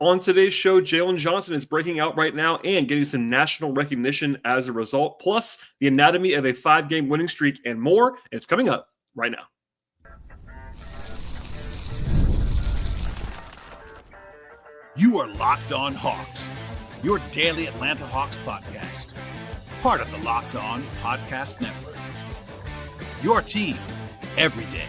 On today's show, Jalen Johnson is breaking out right now and getting some national recognition as a result, plus the anatomy of a 5-game winning streak and more. And it's coming up right now. You are Locked On Hawks, your daily Atlanta Hawks podcast, part of the Locked On Podcast Network. Your team every day.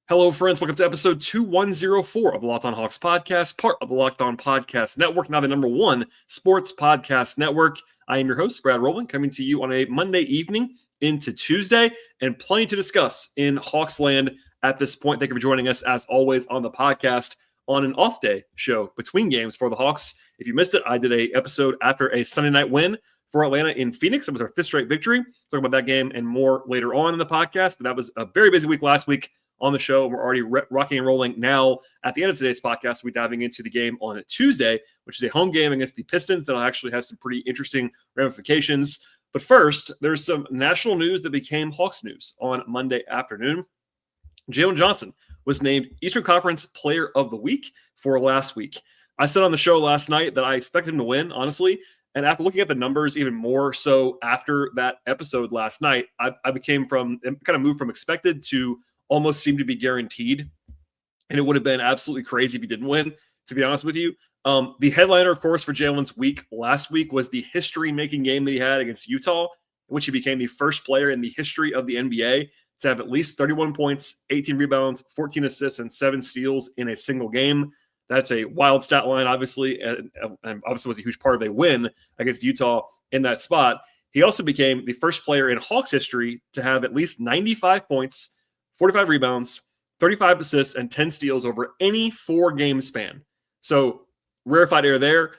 Hello, friends. Welcome to episode 2104 of the Locked On Hawks podcast, part of the Locked On Podcast Network, now the #1 sports podcast network. I am your host, Brad Rowland, coming to you on a Monday evening into Tuesday, and plenty to discuss in Hawks land at this point. Thank you for joining us, as always, on the podcast on an off-day show between games for the Hawks. If you missed it, I did an episode after a Sunday night win for Atlanta in Phoenix. It was our 5th straight victory. Talking about that game and more later on in the podcast, but that was a very busy week last week on the show. We're already rocking and rolling now. At the end of today's podcast, we'll be diving into the game on a Tuesday, which is a home game against the Pistons that'll actually have some pretty interesting ramifications. But first, there's some national news that became Hawks news on Monday afternoon. Jalen Johnson was named Eastern Conference Player of the Week for last week. I said on the show last night that I expected him to win, honestly. And after looking at the numbers even more so after that episode last night, I moved from expected to almost seemed to be guaranteed. And it would have been absolutely crazy if he didn't win, to be honest with you. The headliner, of course, for Jalen's week last week was the history-making game that he had against Utah, in which he became the first player in the history of the NBA to have at least 31 points, 18 rebounds, 14 assists, and 7 steals in a single game. That's a wild stat line, obviously, and obviously was a huge part of a win against Utah in that spot. He also became the first player in Hawks history to have at least 95 points, 45 rebounds, 35 assists, and 10 steals over any 4-game span. So rarefied air there.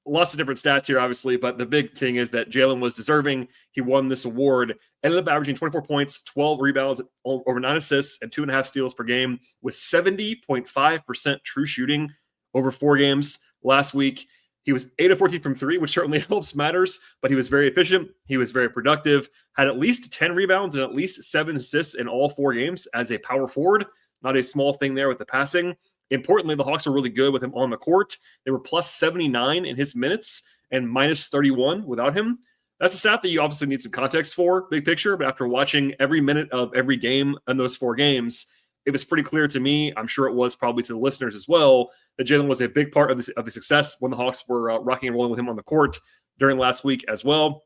Lots of different stats here, obviously, but the big thing is that Jalen was deserving. He won this award, ended up averaging 24 points, 12 rebounds, over 9 assists, and 2.5 steals per game with 70.5% true shooting over 4 games last week. He was 8 of 14 from 3, which certainly helps matters, but he was very efficient. He was very productive, had at least 10 rebounds and at least 7 assists in all 4 games as a power forward. Not a small thing there with the passing. Importantly, the Hawks are really good with him on the court. They were plus 79 in his minutes and minus 31 without him. That's a stat that you obviously need some context for, big picture, but after watching every minute of every game in those 4 games, it was pretty clear to me, I'm sure it was probably to the listeners as well, that Jalen was a big part of the success when the Hawks were rocking and rolling with him on the court during last week as well.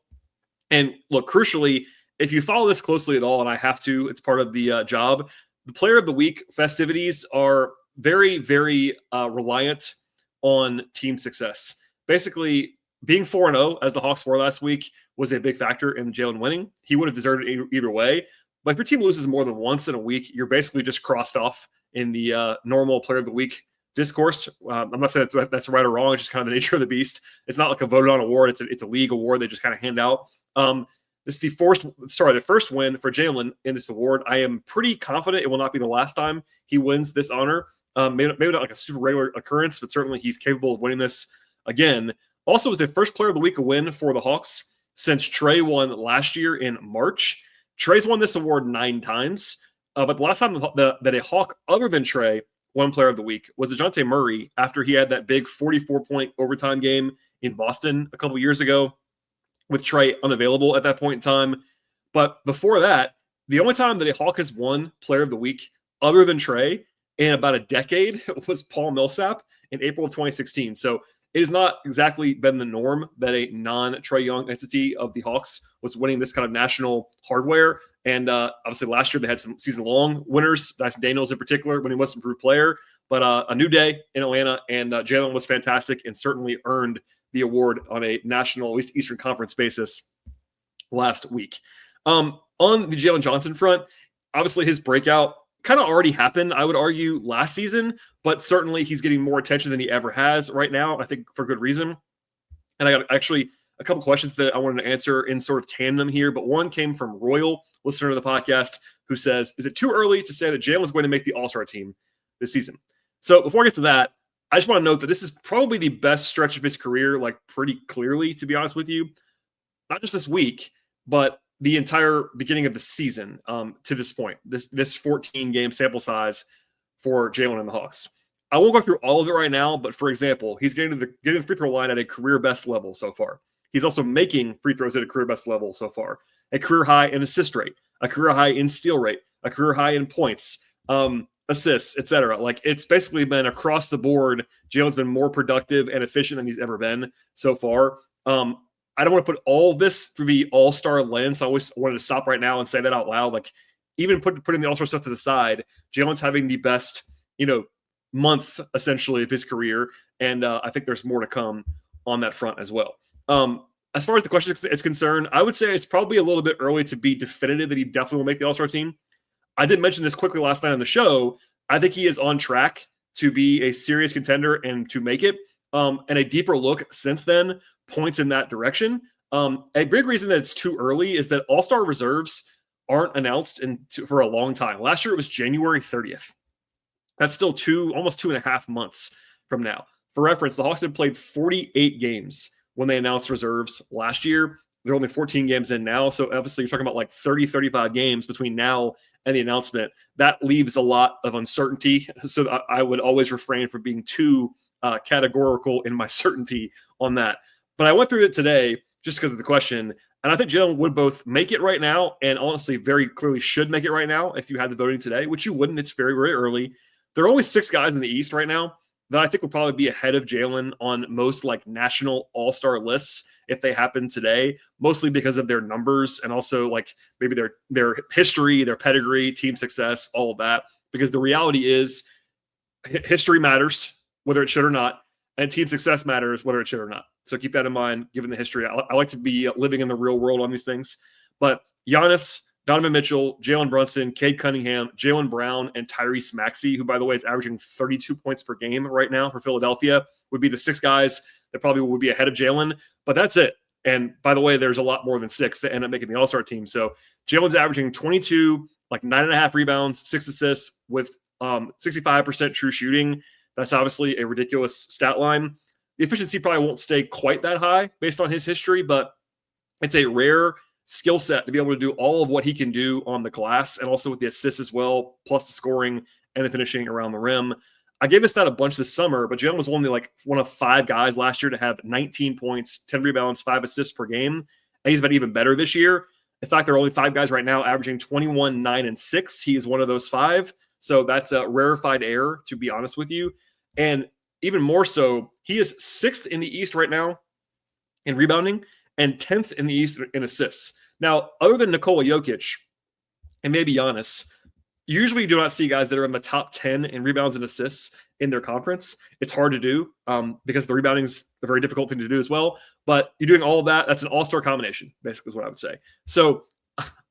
And look, crucially, if you follow this closely at all, and I have to, it's part of the job, the Player of the Week festivities are very, very reliant on team success. Basically, being 4-0, as the Hawks were last week, was a big factor in Jalen winning. He would have deserved it either way. But if your team loses more than once in a week, you're basically just crossed off in the normal Player of the Week discourse. I'm not saying that's right or wrong. It's just kind of the nature of the beast. It's not like a voted on award. It's a league award they just kind of hand out. This is the first win for Jalen in this award. I am pretty confident it will not be the last time he wins this honor. Maybe not like a super regular occurrence, but certainly he's capable of winning this again. Also, it was the first Player of the Week win for the Hawks since Trey won last year in March. Trey's won this award 9 times, but the last time that a Hawk other than Trey won Player of the Week was DeJounte Murray after he had that big 44-point overtime game in Boston a couple years ago with Trey unavailable at that point in time. But before that, the only time that a Hawk has won Player of the Week other than Trey in about a decade was Paul Millsap in April of 2016. So it has not exactly been the norm that a non-Trae Young entity of the Hawks was winning this kind of national hardware. And obviously last year they had some season-long winners, Dyson Daniels in particular, when he was an improved player. But a new day in Atlanta, and Jalen was fantastic and certainly earned the award on a national, at least Eastern Conference basis last week. On the Jalen Johnson front, obviously his breakout kind of already happened, I would argue, last season, but certainly he's getting more attention than he ever has right now, I think for good reason. And I got actually a couple questions that I wanted to answer in sort of tandem here, but one came from Royal, listener to the podcast, who says, is it too early to say that Jalen's going to make the All-Star team this season? So before I get to that, I just want to note that this is probably the best stretch of his career, like pretty clearly, to be honest with you. Not just this week, but the entire beginning of the season to this point. This 14-game sample size for Jalen and the Hawks. I won't go through all of it right now, but for example, he's getting the free throw line at a career best level so far. He's also making free throws at a career best level so far. A career high in assist rate, a career high in steal rate, a career high in points, assists, etc. Like, it's basically been across the board. Jalen's been more productive and efficient than he's ever been so far. I don't want to put all of this through the all-star lens. I always wanted to stop right now and say that out loud. Like, even putting the all-star stuff to the side, Jalen's having the best, month essentially of his career, and I think there's more to come on that front as well. As far as the question is concerned, I would say it's probably a little bit early to be definitive that he definitely will make the all-star team. I did mention this quickly last night on the show. I think he is on track to be a serious contender and to make it. And a deeper look since then points in that direction. A big reason that it's too early is that all-star reserves aren't announced for a long time. Last year it was January 30th. That's still almost 2.5 months from now. For reference, the Hawks had played 48 games when they announced reserves last year. They're only 14 games in now. So obviously you're talking about like 30, 35 games between now and the announcement. That leaves a lot of uncertainty. So I would always refrain from being too categorical in my certainty on that. But I went through it today just because of the question. And I think Jalen would both make it right now and honestly very clearly should make it right now if you had the voting today, which you wouldn't. It's very, very early. There are only 6 guys in the East right now that I think will probably be ahead of Jalen on most like national all-star lists if they happen today, mostly because of their numbers and also like maybe their history, their pedigree, team success, all of that. Because the reality is history matters, whether it should or not, and team success matters, whether it should or not. So keep that in mind, given the history. I like to be living in the real world on these things. But Giannis, Donovan Mitchell, Jalen Brunson, Cade Cunningham, Jaylen Brown, and Tyrese Maxey, who, by the way, is averaging 32 points per game right now for Philadelphia, would be the 6 guys that probably would be ahead of Jalen. But that's it. And by the way, there's a lot more than 6 that end up making the All-Star team. So Jalen's averaging 22, like 9.5 rebounds, 6 assists with 65% true shooting. That's obviously a ridiculous stat line. The efficiency probably won't stay quite that high based on his history, but it's a rare skill set to be able to do all of what he can do on the glass and also with the assists as well, plus the scoring and the finishing around the rim. I gave this stat a bunch this summer, but Jalen was only like one of 5 guys last year to have 19 points, 10 rebounds, 5 assists per game. And he's been even better this year. In fact, there are only 5 guys right now averaging 21, 9, and 6. He is one of those 5. So that's a rarefied air, to be honest with you. And even more so, he is 6th in the East right now in rebounding and 10th in the East in assists. Now, other than Nikola Jokic and maybe Giannis, usually you do not see guys that are in the top 10 in rebounds and assists in their conference. It's hard to do because the rebounding is a very difficult thing to do as well. But you're doing all of that. That's an all-star combination, basically is what I would say. So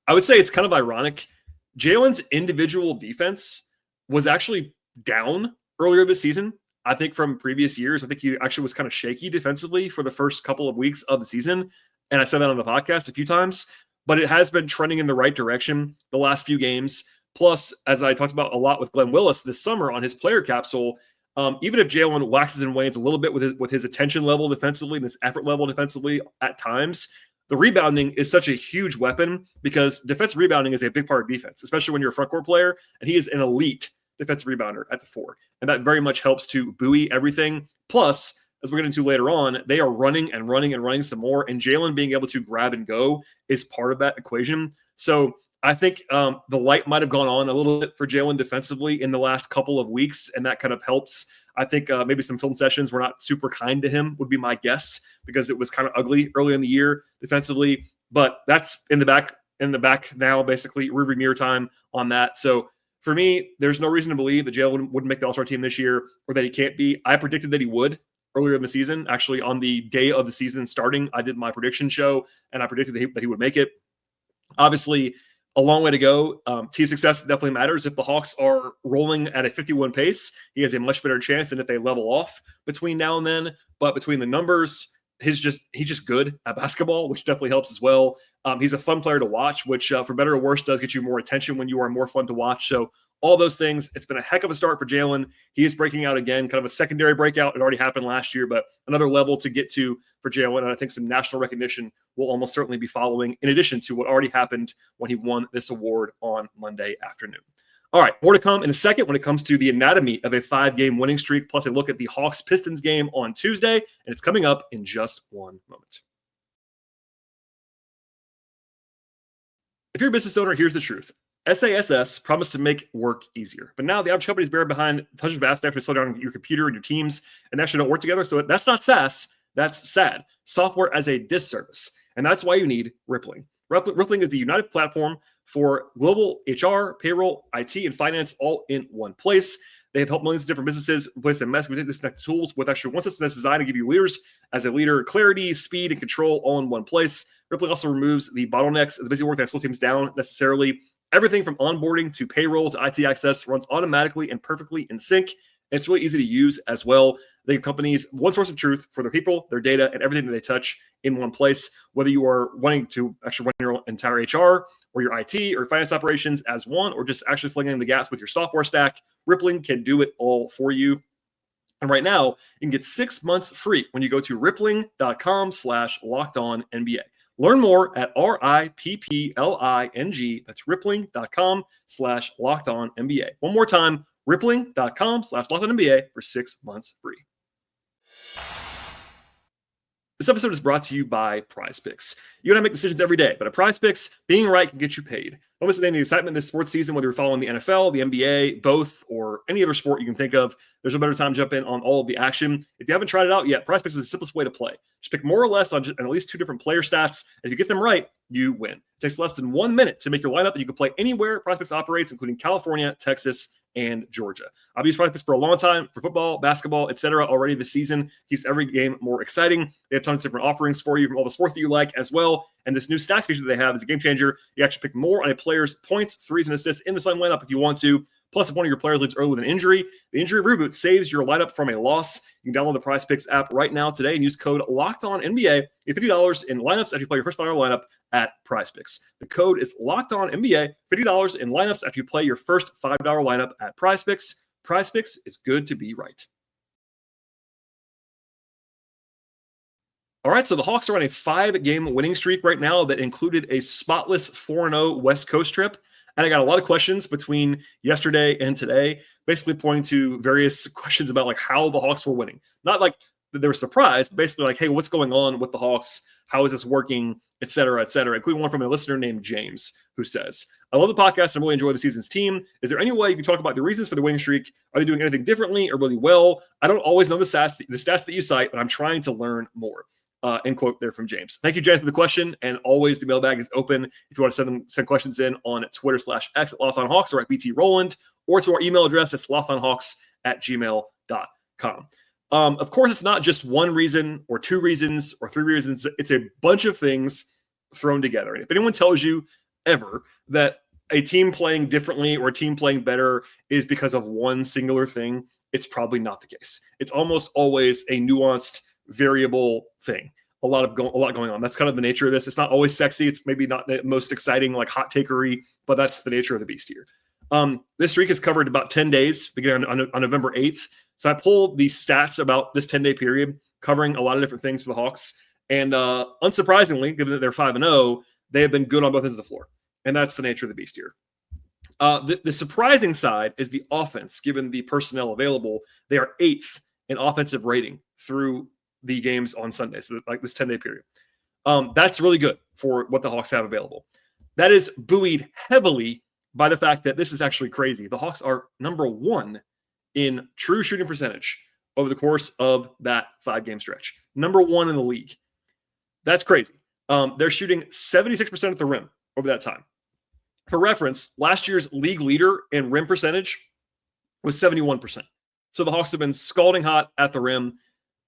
I would say it's kind of ironic. Jalen's individual defense was actually down earlier this season. I think from previous years, I think he actually was kind of shaky defensively for the first couple of weeks of the season. And I said that on the podcast a few times, but it has been trending in the right direction the last few games. Plus, as I talked about a lot with Glenn Willis this summer on his player capsule, even if Jalen waxes and wanes a little bit with his attention level defensively and his effort level defensively at times, the rebounding is such a huge weapon because defensive rebounding is a big part of defense, especially when you're a front court player, and he is an elite defensive rebounder at the 4. And that very much helps to buoy everything. Plus, as we're getting into later on, they are running and running and running some more. And Jalen being able to grab and go is part of that equation. So I think the light might have gone on a little bit for Jalen defensively in the last couple of weeks. And that kind of helps. I think maybe some film sessions were not super kind to him would be my guess because it was kind of ugly early in the year defensively. But that's in the back now, basically rearview mirror time on that. So for me, there's no reason to believe that Jalen wouldn't make the All-Star team this year or that he can't be. I predicted that he would earlier in the season. Actually, on the day of the season starting, I did my prediction show, and I predicted that he would make it. Obviously, a long way to go. Team success definitely matters. If the Hawks are rolling at a 51 pace, he has a much better chance than if they level off between now and then. But between the numbers, he's just good at basketball, which definitely helps as well. He's a fun player to watch, which for better or worse does get you more attention when you are more fun to watch. So all those things, it's been a heck of a start for Jalen. He is breaking out again, kind of a secondary breakout. It already happened last year, but another level to get to for Jalen. And I think some national recognition will almost certainly be following in addition to what already happened when he won this award on Monday afternoon. All right, more to come in a second when it comes to the anatomy of a 5-game winning streak, plus a look at the Hawks-Pistons game on Tuesday, and it's coming up in just one moment. If you're a business owner, here's the truth. SASS promised to make work easier, but now the average company is buried behind tons of apps that have to slow down your computer and your teams and actually don't work together. So that's not SaaS, that's SAD, software as a disservice. And that's why you need Rippling. Rippling is the united platform for global HR, payroll, IT, and finance all in one place. They have helped millions of different businesses replace a mess with disconnected tools with actually one system that's designed to give you leaders as a leader clarity, speed, and control all in one place. Rippling also removes the bottlenecks of the busy work that slow teams down necessarily. Everything from onboarding to payroll to IT access runs automatically and perfectly in sync. And it's really easy to use as well. They give companies one source of truth for their people, their data, and everything that they touch in one place. Whether you are wanting to actually run your entire HR or your IT or finance operations as one, or just actually filling in the gaps with your software stack, Rippling can do it all for you. And right now, you can get 6 months free when you go to rippling.com/lockedonnba. Learn more at RIPPLING. That's rippling.com/lockedonnba. One more time, rippling.com/lockedonnba for 6 months free. This episode is brought to you by PrizePicks. You and I make decisions every day, but at PrizePicks, being right can get you paid. Don't miss the excitement this sports season, whether you're following the NFL, the NBA, both, or any other sport you can think of. There's no better time to jump in on all of the action. If you haven't tried it out yet, PrizePicks is the simplest way to play. Just pick more or less on at least 2 different player stats. And if you get them right, you win. It takes less than 1 minute to make your lineup, and you can play anywhere PrizePicks operates, including California, Texas, and Georgia. I've used PrizePicks for a long time for football, basketball, etc. already this season. Keeps every game more exciting. They have tons of different offerings for you from all the sports that you like as well. And this new stats feature that they have is a game changer. You actually pick more on a player's points, threes, and assists in the same lineup if you want to. Plus, if one of your players leaves early with an injury, the injury reboot saves your lineup from a loss. You can download the PrizePicks app right now today and use code LOCKEDONNBA. Get $50 in lineups after you play your first $5 lineup at PrizePicks. The code is LOCKEDONNBA. $50 in lineups after you play your first $5 lineup at PrizePicks. PrizePicks is good to be right. All right, so the Hawks are on a 5-game winning streak right now that included a spotless 4-0 West Coast trip. And I got a lot of questions between yesterday and today, basically pointing to various questions about like how the Hawks were winning. Not like they were surprised, basically like, hey, what's going on with the Hawks? How is this working, et cetera, including one from a listener named James, who says, I love the podcast and really enjoy the season's team. Is there any way you can talk about the reasons for the winning streak? Are they doing anything differently or really well? I don't always know the stats that you cite, but I'm trying to learn more. End quote there from James. Thank you, James, for the question. And always the mailbag is open if you want to send questions in on Twitter/X at LockedOnHawks or at BT Rowland, or to our email address. It's lockedonhawks@gmail.com. Of course, it's not just one reason or 2 reasons or 3 reasons. It's a bunch of things thrown together. And if anyone tells you ever that a team playing differently or a team playing better is because of one singular thing, it's probably not the case. It's almost always a nuanced, variable thing. A lot going on. That's kind of the nature of this. It's not always sexy. It's maybe not the most exciting, like hot takery, but that's the nature of the beast here. This streak is covered about 10 days, beginning on November 8th. So I pulled the stats about this 10-day period, covering a lot of different things for the Hawks. And unsurprisingly, given that they're 5-0, they have been good on both ends of the floor. And that's the nature of the beast here. The surprising side is the offense, given the personnel available. They are 8th in offensive rating through the games on Sunday, so like this 10-day period. That's really good for what the Hawks have available. That is buoyed heavily by the fact that this is actually crazy. The Hawks are number 1 in true shooting percentage over the course of that 5-game stretch. Number 1 in the league. That's crazy. They're shooting 76% at the rim over that time. For reference, last year's league leader in rim percentage was 71%. So the Hawks have been scalding hot at the rim.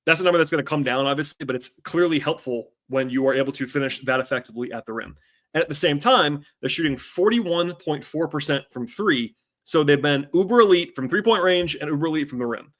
That's a number that's going to come down, obviously, but it's clearly helpful when you are able to finish that effectively at the rim. And at the same time, they're shooting 41.4% from 3. So they've been uber elite from 3-point range and uber elite from the rim.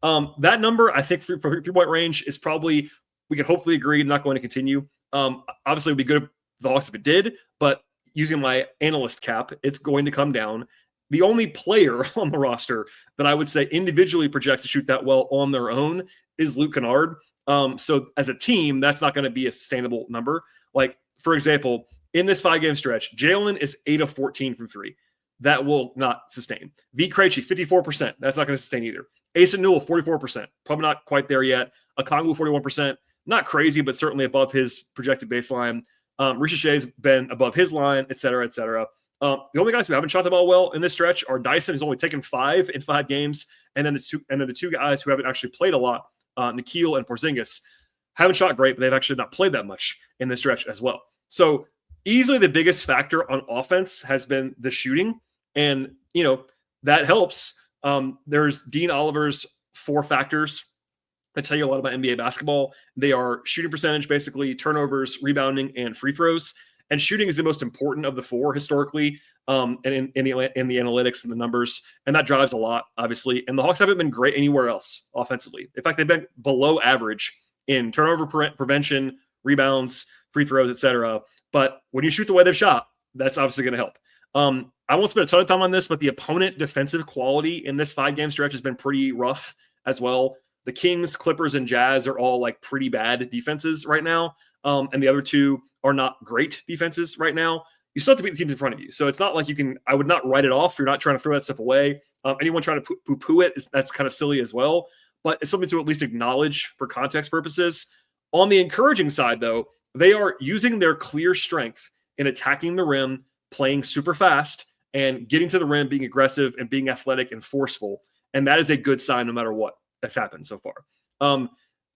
That number, I think, for 3-point range is probably, we can hopefully agree, not going to continue. Obviously, it would be good if the Hawks if it did, but using my analyst cap, it's going to come down. The only player on the roster that I would say individually projects to shoot that well on their own is Luke Kennard. So as a team, that's not going to be a sustainable number. Like, for example, in this 5-game stretch, Jalen is 8 of 14 from 3. that will not sustain. V. Krejci, 54%. That's not going to sustain either. Ace and Newell, 44%. Probably not quite there yet. Okongwu, 41%. Not crazy, but certainly above his projected baseline. Richard's been above his line, et cetera, et cetera. The only guys who haven't shot the ball well in this stretch are Dyson, who's only taken 5 in 5 games, and then the two guys who haven't actually played a lot, Nikhil and Porzingis, haven't shot great, but they've actually not played that much in this stretch as well. So easily the biggest factor on offense has been the shooting, and that helps. There's Dean Oliver's 4 factors that tell you a lot about NBA basketball. They are shooting percentage, basically, turnovers, rebounding, and free throws. And shooting is the most important of the 4 historically, and in the analytics and the numbers. And that drives a lot, obviously. And the Hawks haven't been great anywhere else offensively. In fact, they've been below average in turnover prevention, rebounds, free throws, etc. But when you shoot the way they've shot, that's obviously going to help. I won't spend a ton of time on this, but the opponent defensive quality in this 5-game stretch has been pretty rough as well. The Kings, Clippers, and Jazz are all like pretty bad defenses right now. And the other 2 are not great defenses right now. You still have to beat the teams in front of you. So it's not like I would not write it off. You're not trying to throw that stuff away. Anyone trying to poo-poo it, that's kind of silly as well. But it's something to at least acknowledge for context purposes. On the encouraging side, though, they are using their clear strength in attacking the rim, playing super fast, and getting to the rim, being aggressive, and being athletic and forceful. And that is a good sign no matter what that's happened so far.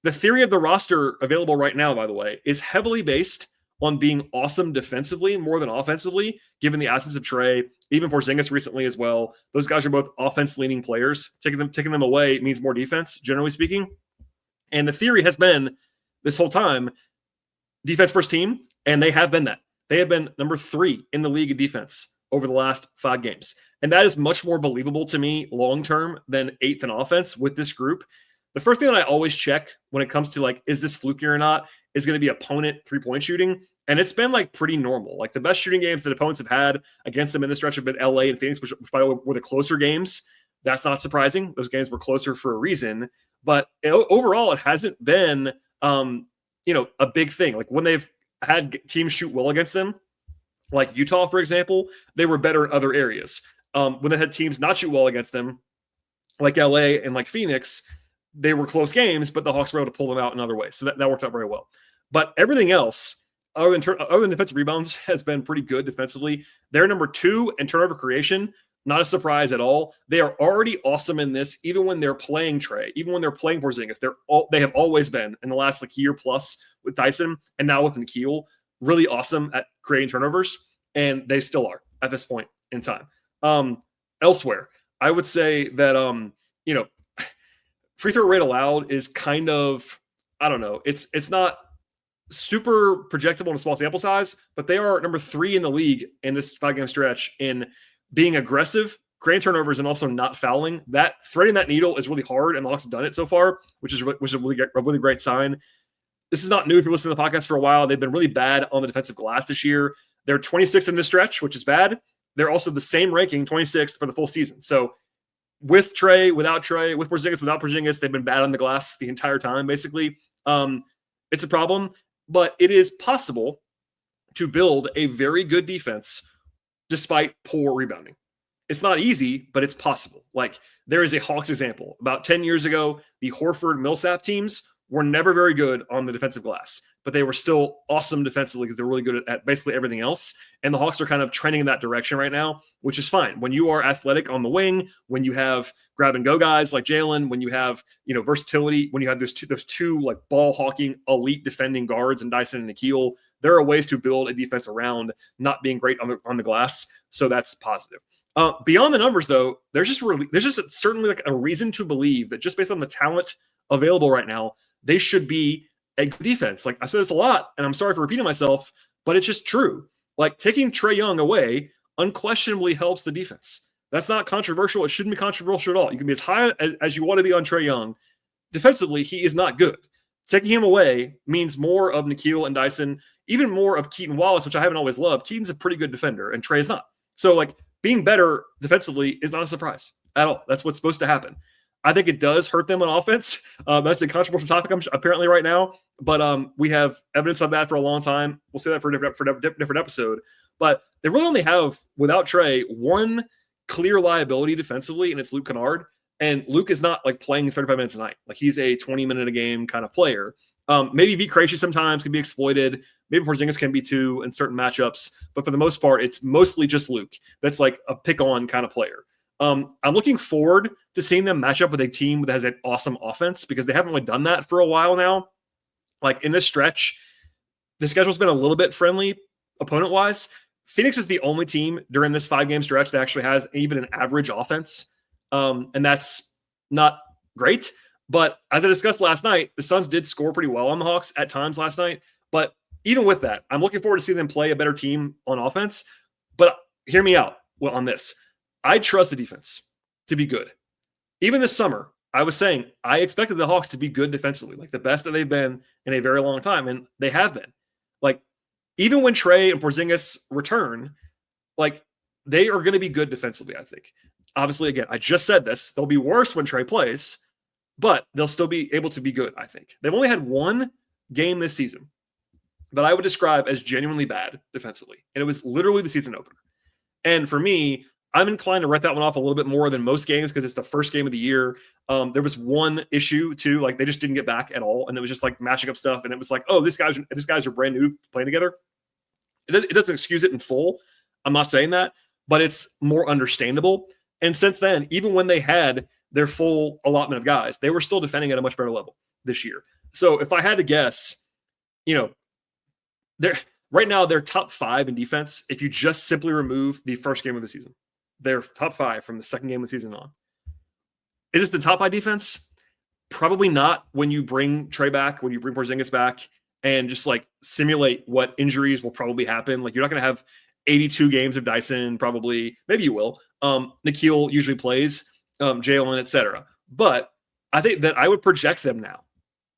The theory of the roster available right now, by the way, is heavily based on being awesome defensively more than offensively, given the absence of Trey, even Porzingis recently as well. Those guys are both offense-leaning players. Taking them away means more defense, generally speaking. And the theory has been this whole time, defense first team, and they have been that. They have been number 3 in the league in defense over the last 5 games. And that is much more believable to me long-term than 8th in offense with this group. The first thing that I always check when it comes to like, is this fluky or not, is going to be opponent 3-point shooting. And it's been like pretty normal. Like the best shooting games that opponents have had against them in this stretch have been LA and Phoenix, which by the way were the closer games. That's not surprising. Those games were closer for a reason. But overall, it hasn't been, a big thing. Like when they've had teams shoot well against them, like Utah, for example, they were better in other areas. When they had teams not shoot well against them, like LA and like Phoenix, they were close games, but the Hawks were able to pull them out in other ways. So that worked out very well. But everything else, other than defensive rebounds, has been pretty good defensively. They're number 2 in turnover creation. Not a surprise at all. They are already awesome in this, even when they're playing Trey, even when they're playing Porzingis. They have always been in the last year plus with Dyson and now with Nikhil, really awesome at creating turnovers, and they still are at this point in time. Elsewhere, I would say that free throw rate allowed is kind of, I don't know, it's not super projectable in a small sample size, but they are number 3 in the league in this 5-game stretch in being aggressive, creating turnovers, and also not fouling. That threading that needle is really hard, and the Hawks have done it so far, which is a really great sign. This is not new if you're listening to the podcast for a while. They've been really bad on the defensive glass this year. They're 26th in this stretch, which is bad. They're also the same ranking, 26th for the full season. So with Trey, without Trey, with Porzingis, without Porzingis, they've been bad on the glass the entire time, basically. It's a problem, but it is possible to build a very good defense despite poor rebounding. It's not easy, but it's possible. Like there is a Hawks example. About 10 years ago, the Horford-Millsap teams were never very good on the defensive glass, but they were still awesome defensively because they're really good at basically everything else. And the Hawks are kind of trending in that direction right now, which is fine. When you are athletic on the wing, when you have grab and go guys like Jalen, when you have, versatility, when you have those two like ball hawking elite defending guards and Dyson and Nikhil, there are ways to build a defense around not being great on the glass. So that's positive. Beyond the numbers though, there's just certainly like a reason to believe that just based on the talent available right now, they should be a good defense. Like I said this a lot, and I'm sorry for repeating myself, but it's just true. Like taking Trey Young away unquestionably helps the defense. That's not controversial. It shouldn't be controversial at all. You can be as high as you want to be on Trey Young. Defensively, he is not good. Taking him away means more of Nikhil and Dyson, even more of Keaton Wallace, which I haven't always loved. Keaton's a pretty good defender, and Trey is not. So like being better defensively is not a surprise at all. That's what's supposed to happen. I think it does hurt them on offense. That's a controversial topic apparently right now, but we have evidence of that for a long time. We'll say that for a different episode. But they really only have, without Trey, one clear liability defensively, and it's Luke Kennard. And Luke is not like playing 35 minutes a night. Like he's a 20-minute a game kind of player. Maybe V. Krejci sometimes can be exploited. Maybe Porzingis can be too in certain matchups. But for the most part, it's mostly just Luke. That's like a pick-on kind of player. I'm looking forward to seeing them match up with a team that has an awesome offense because they haven't really done that for a while now. Like in this stretch, the schedule's been a little bit friendly opponent-wise. Phoenix is the only team during this 5-game stretch that actually has even an average offense. And that's not great. But as I discussed last night, the Suns did score pretty well on the Hawks at times last night. But even with that, I'm looking forward to seeing them play a better team on offense. But hear me out on this. I trust the defense to be good. Even this summer, I was saying I expected the Hawks to be good defensively, like the best that they've been in a very long time. And they have been. Like, even when Trey and Porzingis return, like, they are going to be good defensively, I think. Obviously, again, I just said this. They'll be worse when Trey plays, but they'll still be able to be good, I think. They've only had one game this season that I would describe as genuinely bad defensively, and it was literally the season opener. And for me, I'm inclined to write that one off a little bit more than most games because it's the first game of the year. There was one issue too, like they just didn't get back at all, and it was just like mashing up stuff. And it was like, oh, these guys are brand new playing together. It doesn't excuse it in full. I'm not saying that, but it's more understandable. And since then, even when they had their full allotment of guys, they were still defending at a much better level this year. So if I had to guess, they're right now they're top 5 in defense. If you just simply remove the first game of the season, they're top 5 from the second game of the season on. Is this the top 5 defense? Probably not when you bring Trey back, when you bring Porzingis back, and just like simulate what injuries will probably happen. Like you're not going to have 82 games of Dyson, probably. Maybe you will. Nikhil usually plays, Jalen, etc. But I think that I would project them now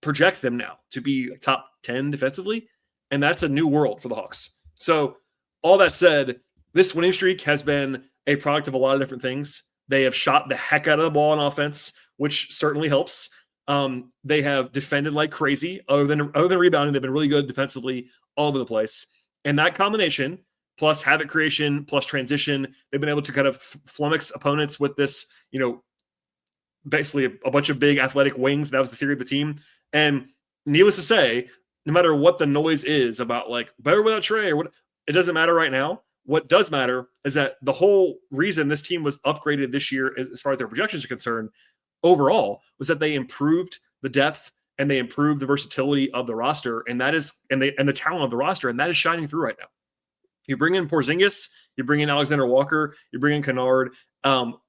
to be top 10 defensively, and that's a new world for the Hawks. So all that said, this winning streak has been a product of a lot of different things. They have shot the heck out of the ball on offense, which certainly helps. They have defended like crazy. Other than rebounding, they've been really good defensively all over the place. And that combination, plus havoc creation, plus transition, they've been able to kind of flummox opponents with this, basically a bunch of big athletic wings. That was the theory of the team. And needless to say, no matter what the noise is about like better without Trey or what, it doesn't matter right now. What does matter is that the whole reason this team was upgraded this year, as far as their projections are concerned, overall, was that they improved the depth and they improved the versatility of the roster, and the talent of the roster, and that is shining through right now. You bring in Porzingis, you bring in Alexander Walker, you bring in Kennard,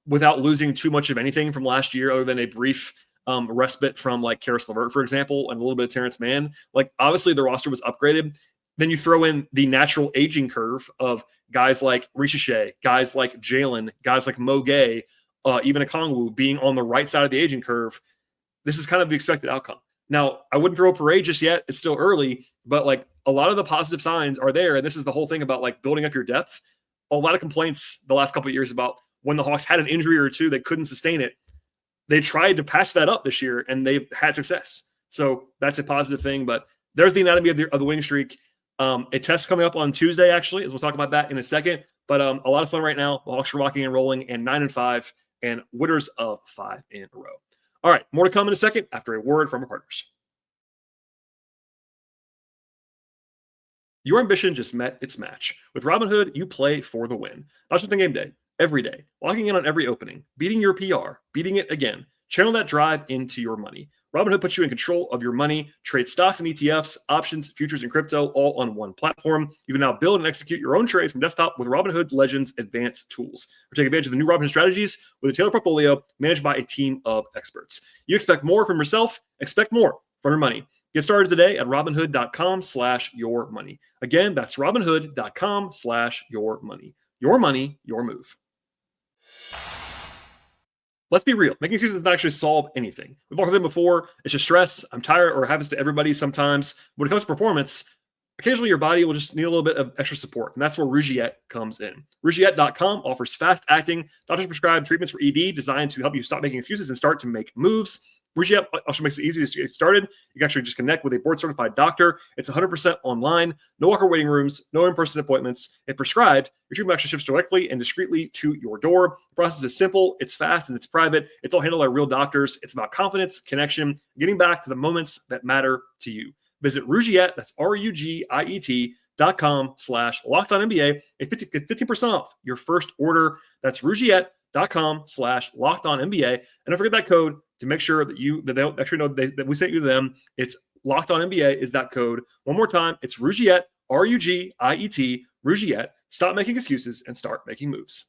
without losing too much of anything from last year, other than a brief respite from like Karis LeVert, for example, and a little bit of Terrence Mann. Like obviously the roster was upgraded. Then you throw in the natural aging curve of guys like Richiche, guys like Jalen, guys like Mo Gay, even Okongwu being on the right side of the aging curve. This is kind of the expected outcome. Now, I wouldn't throw Parade just yet. It's still early, but like a lot of the positive signs are there. And this is the whole thing about like building up your depth. A lot of complaints the last couple of years about when the Hawks had an injury or two, they couldn't sustain it. They tried to patch that up this year and they've had success. So that's a positive thing, but there's the anatomy of the winning streak. A test coming up on Tuesday, actually, as we'll talk about that in a second. But a lot of fun right now. The Hawks are rocking and rolling, and 9-5, and winners of 5 in a row. All right, more to come in a second after a word from our partners. Your ambition just met its match. With Robinhood, you play for the win. Not just on game day, every day. Locking in on every opening, beating your PR, beating it again. Channel that drive into your money. Robinhood puts you in control of your money. Trade stocks and ETFs, options, futures, and crypto all on one platform. You can now build and execute your own trades from desktop with Robinhood Legends advanced tools. Or take advantage of the new Robinhood Strategies with a tailored portfolio managed by a team of experts. You expect more from yourself, expect more from your money. Get started today at Robinhood.com/yourmoney. Again, that's Robinhood.com/yourmoney. Your money, your move. Let's be real. Making excuses doesn't actually solve anything. We've all heard them before. It's just stress. I'm tired, or it happens to everybody sometimes. When it comes to performance, occasionally your body will just need a little bit of extra support, and that's where Rugiet comes in. Rugiet.com offers fast-acting, doctor-prescribed treatments for ED designed to help you stop making excuses and start to make moves. Rugiet also makes it easy to get started. You can actually just connect with a board-certified doctor. It's 100% online, no walker waiting rooms, no in-person appointments. If prescribed, your treatment actually ships directly and discreetly to your door. The process is simple, it's fast, and it's private. It's all handled by real doctors. It's about confidence, connection, getting back to the moments that matter to you. Visit Rugiet, that's RUGIET.com/LockedOnNBA, and 15% off your first order. That's Rugiet.com/LockedOnNBA. And don't forget that code to make sure that they don't actually know that we sent you to them. It's LockedOnNBA is that code. One more time, it's Rugiet, RUGIET, Rugiet. Stop making excuses and start making moves.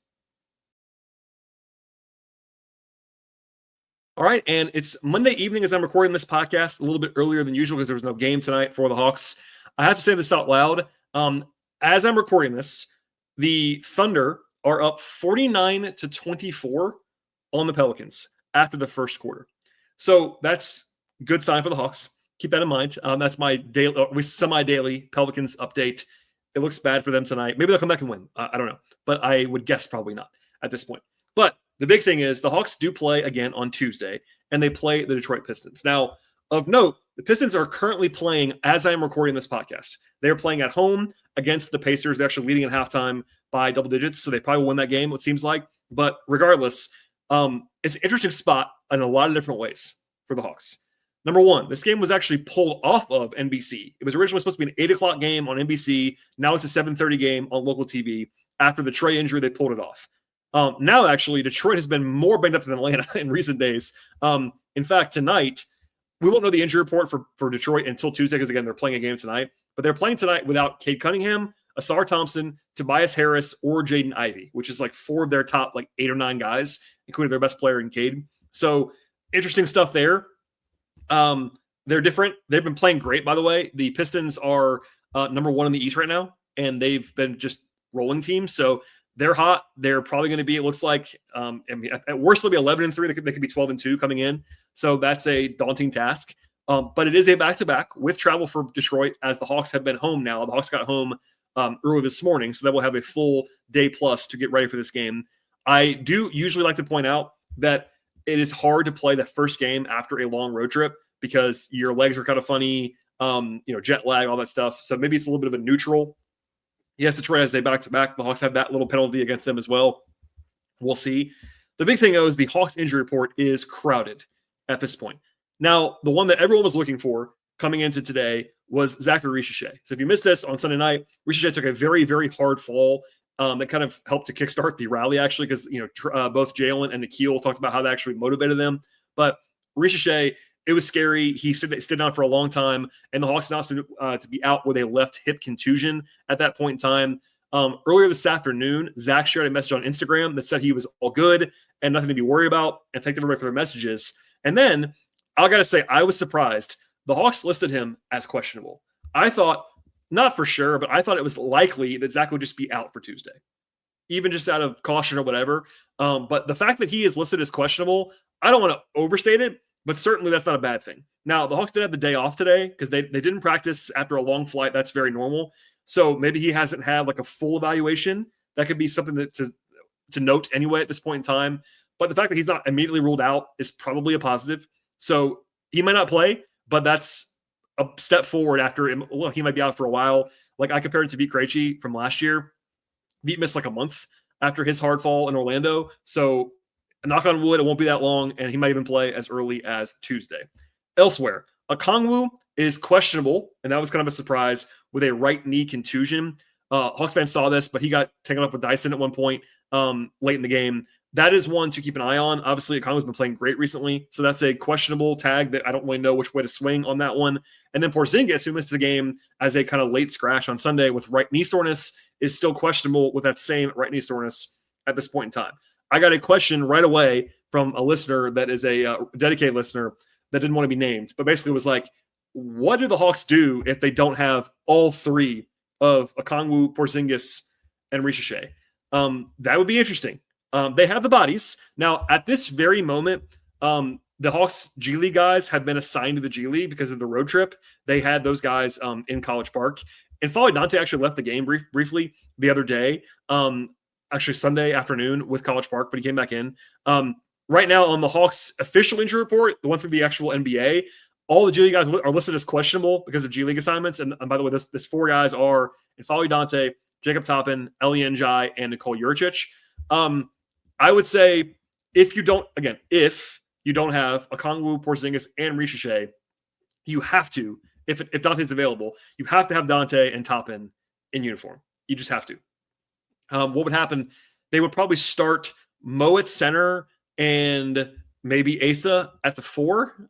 All right, and it's Monday evening as I'm recording this podcast, a little bit earlier than usual because there was no game tonight for the Hawks. I have to say this out loud. As I'm recording this, the Thunder are up 49-24 on the Pelicans after the first quarter. So that's a good sign for the Hawks. Keep that in mind. That's my daily, semi-daily Pelicans update. It looks bad for them tonight. Maybe they'll come back and win. I don't know. But I would guess probably not at this point. But the big thing is the Hawks do play again on Tuesday, and they play the Detroit Pistons. Now, of note, the Pistons are currently playing as I'm recording this podcast. They're playing at home against the Pacers. They're actually leading at halftime by double digits, so they probably will win that game, it seems like. But regardless, it's an interesting spot in a lot of different ways for the Hawks. Number one, this game was actually pulled off of NBC. It was originally supposed to be an 8 o'clock game on NBC. Now it's a 7:30 game on local TV. After the Trey injury, they pulled it off. Now, actually, Detroit has been more banged up than Atlanta in recent days. In fact, tonight, we won't know the injury report for Detroit until Tuesday because, again, they're playing a game tonight. But they're playing tonight without Cade Cunningham, Asar Thompson, Tobias Harris, or Jaden Ivey, which is like 4 of their top 8 or 9 guys, including their best player in Cade. So interesting stuff there. They're different. They've been playing great, by the way. The Pistons are number 1 in the East right now, and they've been just rolling teams. So they're hot. They're probably going to be, it looks like, at worst, they'll be 11-3. They could be 12-2 coming in. So that's a daunting task. But it is a back-to-back with travel for Detroit as the Hawks have been home now. The Hawks got home early this morning, so they will have a full day plus to get ready for this game. I do usually like to point out that it is hard to play the first game after a long road trip because your legs are kind of funny, jet lag, all that stuff. So maybe it's a little bit of a neutral. Yes, Detroit has a back-to-back. The Hawks have that little penalty against them as well. We'll see. The big thing, though, is the Hawks injury report is crowded at this point. Now, the one that everyone was looking for coming into today was Zachary Richeche. So if you missed this on Sunday night, Richeche took a very, very hard fall that kind of helped to kickstart the rally, actually, because both Jalen and Nikhil talked about how that actually motivated them. But Richeche, it was scary. He stayed down for a long time, and the Hawks announced to be out with a left hip contusion at that point in time. Earlier this afternoon, Zach shared a message on Instagram that said he was all good and nothing to be worried about, and thanked everybody for their messages. And then, I got to say, I was surprised. The Hawks listed him as questionable. I thought, not for sure, but I thought it was likely that Zach would just be out for Tuesday, even just out of caution or whatever. But the fact that he is listed as questionable, I don't want to overstate it, but certainly that's not a bad thing. Now, the Hawks did have the day off today because they didn't practice after a long flight. That's very normal. So maybe he hasn't had a full evaluation. That could be something to note anyway at this point in time. But the fact that he's not immediately ruled out is probably a positive. So he might not play, but that's a step forward after him. Well, he might be out for a while. I compared it to Vit Krejci from last year. Vit missed a month after his hard fall in Orlando. So knock on wood, it won't be that long, and he might even play as early as Tuesday. Elsewhere, Okongwu is questionable, and that was kind of a surprise, with a right knee contusion. Hawks fans saw this, but he got taken up with Dyson at one point late in the game. That is one to keep an eye on. Obviously, Okongwu's been playing great recently, so that's a questionable tag that I don't really know which way to swing on that one. And then Porzingis, who missed the game as a kind of late scratch on Sunday with right knee soreness, is still questionable with that same right knee soreness at this point in time. I got a question right away from a listener that is a dedicated listener that didn't want to be named, but basically was like, what do the Hawks do if they don't have all three of Okongwu, Porzingis, and Richeche? That would be interesting. They have the bodies. Now, at this very moment, the Hawks G League guys have been assigned to the G League because of the road trip. They had those guys in College Park. And Foy Dante actually left the game briefly the other day, actually Sunday afternoon with College Park, but he came back in. right now on the Hawks official injury report, the one through the actual NBA, all the G League guys are listed as questionable because of G League assignments. And by the way, this 4 guys are N'Faly Dante, Jacob Toppin, Eli Njai, and Nikola Juricic. I would say if you don't have Okongwu, Porzingis, and Ricochet, you have to, if Dante's available, you have to have Dante and Toppin in uniform. You just have to. What would happen? They would probably start Mo at center and maybe Asa at the 4,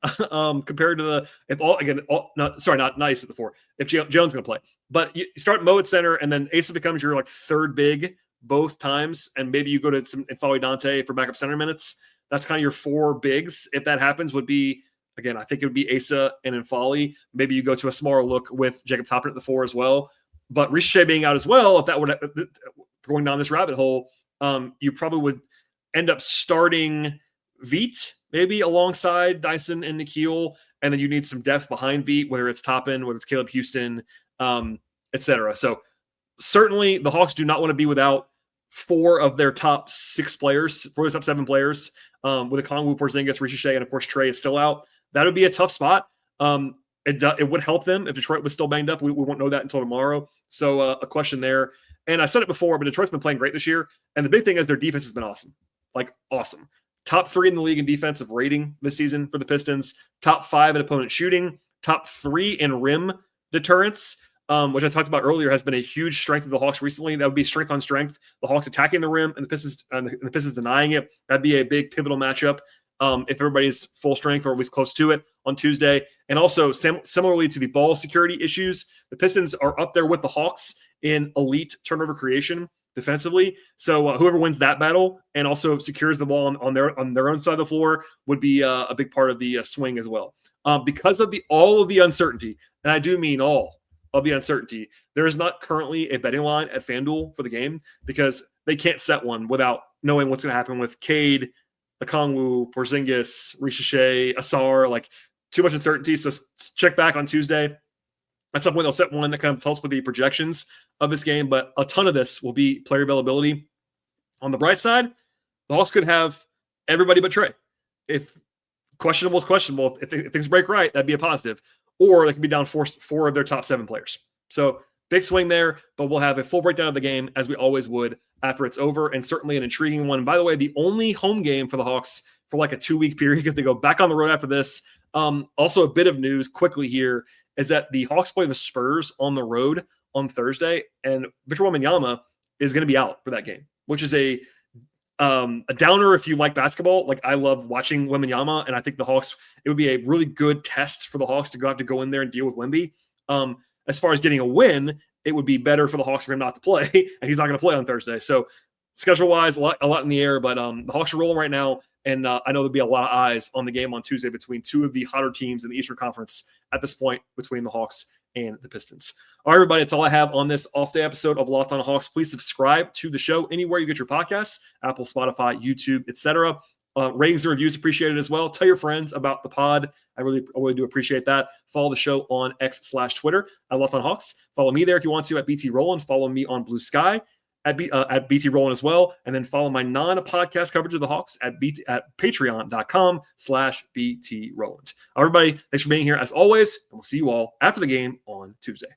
compared to not Asa at the 4. If Jones going to play, but you start Mo at center and then Asa becomes your like third big both times, and maybe you go to some N'Faly Dante for backup center minutes. That's kind of your 4 bigs. If that happens, would be, again, I think it would be Asa and N'Faly. Maybe you go to a smaller look with Jacob Toppin at the 4 as well. But Ricochet being out as well, if that would going down this rabbit hole, you probably would end up starting Veet maybe alongside Dyson and Nikhil, and then you need some depth behind Veet, whether it's Toppin, whether it's Caleb Houston, etc. So certainly the Hawks do not want to be without 4 of their top 6 players, 4 of the top 7 players, with Okongwu, Porzingis, Ricochet, and of course Trey is still out. That would be a tough spot. It would help them if Detroit was still banged up. We won't know that until tomorrow. So a question there. And I said it before, but Detroit's been playing great this year. And the big thing is their defense has been awesome. Like awesome. Top 3 in the league in defensive rating this season for the Pistons. Top 5 in opponent shooting. Top 3 in rim deterrence, which I talked about earlier, has been a huge strength of the Hawks recently. That would be strength on strength. The Hawks attacking the rim and the Pistons denying it. That'd be a big pivotal matchup. If everybody's full strength or at least close to it on Tuesday. And also, similarly to the ball security issues, the Pistons are up there with the Hawks in elite turnover creation defensively. So whoever wins that battle and also secures the ball on their own side of the floor would be a big part of the swing as well. Because of all of the uncertainty, and I do mean all of the uncertainty, there is not currently a betting line at FanDuel for the game because they can't set one without knowing what's going to happen with Cade, Okongwu, Porzingis, Ricochet, Asar, like too much uncertainty. So check back on Tuesday. At some point, they'll set one that kind of tells us what the projections of this game, but a ton of this will be player availability. On the bright side, the Hawks could have everybody but Trey. If questionable is questionable, if things break right, that'd be a positive. Or they could be down 4 of their top 7 players. So big swing there, but we'll have a full breakdown of the game as we always would after it's over, and certainly an intriguing one. By the way, the only home game for the Hawks for like a 2-week period because they go back on the road after this. Also, a bit of news quickly here is that the Hawks play the Spurs on the road on Thursday, and Victor Wembanyama is going to be out for that game, which is a downer if you like basketball. Like, I love watching Wembanyama, and I think the Hawks, it would be a really good test for the Hawks to have to go in there and deal with Wemby. As far as getting a win, it would be better for the Hawks for him not to play, and he's not going to play on Thursday. So schedule-wise, a lot in the air, but the Hawks are rolling right now, and I know there'll be a lot of eyes on the game on Tuesday between 2 of the hotter teams in the Eastern Conference at this point between the Hawks and the Pistons. All right, everybody, that's all I have on this off-day episode of Locked On Hawks. Please subscribe to the show anywhere you get your podcasts, Apple, Spotify, YouTube, etc. Ratings and reviews appreciated as well. Tell your friends about the pod. I really do appreciate that. Follow the show on X/Twitter at Locked On Hawks. Follow me there if you want to at BT Rowland. Follow me on Blue Sky at BT Rowland as well. And then follow my non-podcast coverage of the Hawks at patreon.com/BT Rowland. Everybody, thanks for being here as always. And we'll see you all after the game on Tuesday.